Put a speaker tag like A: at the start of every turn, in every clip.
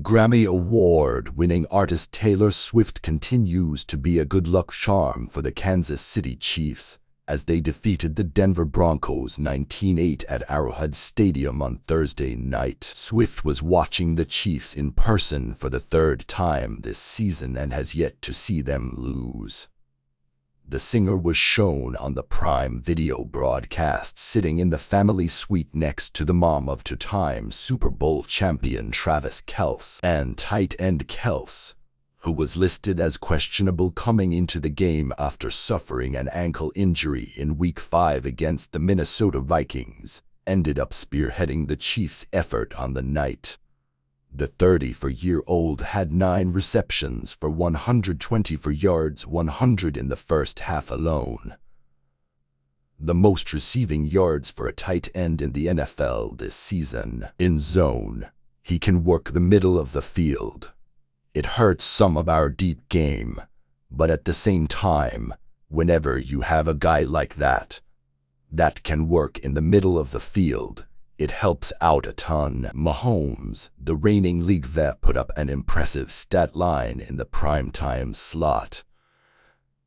A: Grammy Award-winning artist Taylor Swift continues to be a good luck charm for the Kansas City Chiefs as they defeated the Denver Broncos 19-8 at Arrowhead Stadium on Thursday night. Swift was watching the Chiefs in person for the third time this season and has yet to see them lose. The singer was shown on the Prime Video broadcast sitting in the family suite next to the mom of two-time Super Bowl champion Travis Kelce and tight end Kelce, who was listed as questionable coming into the game after suffering an ankle injury in Week 5 against the Minnesota Vikings, ended up spearheading the Chiefs' effort on the night. The 34-year-old had 9 receptions for 124 yards, 100 in the first half alone. The most receiving yards for a tight end in the NFL this season. In zone, he can work the middle of the field. It hurts some of our deep game, but at the same time, whenever you have a guy like that can work in the middle of the field, it helps out a ton. Mahomes, the reigning league vet, put up an impressive stat line in the primetime slot.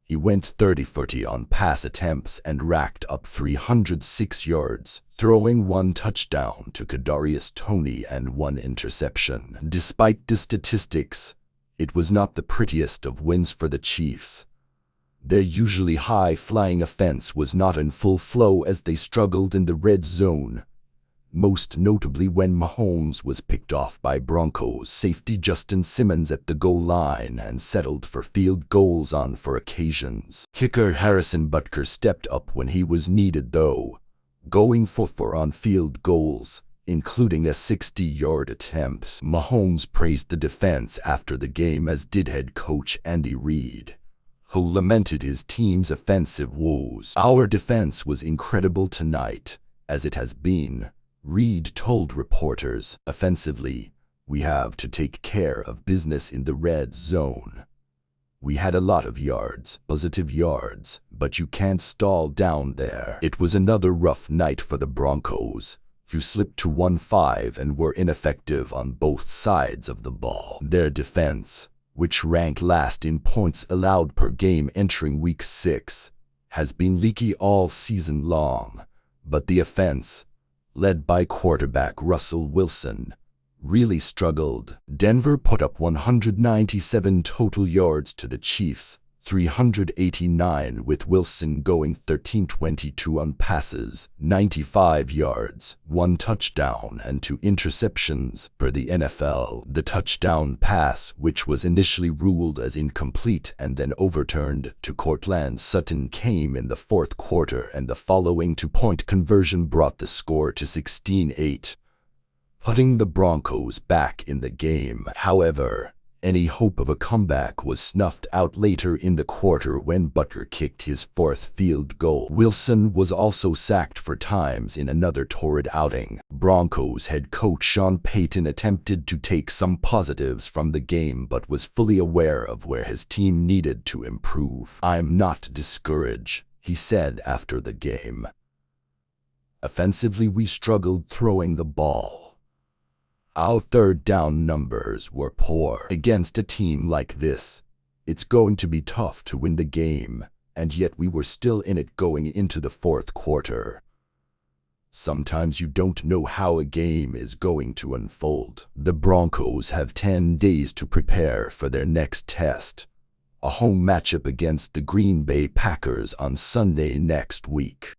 A: He went 30-40 on pass attempts and racked up 306 yards, throwing 1 touchdown to Kadarius Toney and 1 interception. Despite the statistics, it was not the prettiest of wins for the Chiefs. Their usually high-flying offense was not in full flow as they struggled in the red zone, most notably when Mahomes was picked off by Broncos safety Justin Simmons at the goal line and settled for field goals on 4 occasions. Kicker Harrison Butker stepped up when he was needed though, going for 4 on field goals, including a 60-yard attempt. Mahomes praised the defense after the game, as did head coach Andy Reid, who lamented his team's offensive woes. "Our defense was incredible tonight, as it has been," Reid told reporters. "Offensively, we have to take care of business in the red zone. We had a lot of yards, positive yards, but you can't stall down there." It was another rough night for the Broncos, who slipped to 1-5 and were ineffective on both sides of the ball. Their defense, which ranked last in points allowed per game entering Week 6, has been leaky all season long, but the offense, led by quarterback Russell Wilson, really struggled. Denver put up 197 total yards to the Chiefs, 389, with Wilson going 13-22 on passes, 95 yards, 1 touchdown and 2 interceptions per the NFL. The touchdown pass, which was initially ruled as incomplete and then overturned to Courtland Sutton, came in the 4th quarter, and the following 2-point conversion brought the score to 16-8, putting the Broncos back in the game. However, any hope of a comeback was snuffed out later in the quarter when Butker kicked his 4th field goal. Wilson was also sacked 4 times in another torrid outing. Broncos head coach Sean Payton attempted to take some positives from the game but was fully aware of where his team needed to improve. "I'm not discouraged," he said after the game. "Offensively, we struggled throwing the ball. Our third down numbers were poor. Against a team like this, it's going to be tough to win the game, and yet we were still in it going into the 4th quarter. Sometimes you don't know how a game is going to unfold." The Broncos have 10 days to prepare for their next test, a home matchup against the Green Bay Packers on Sunday next week.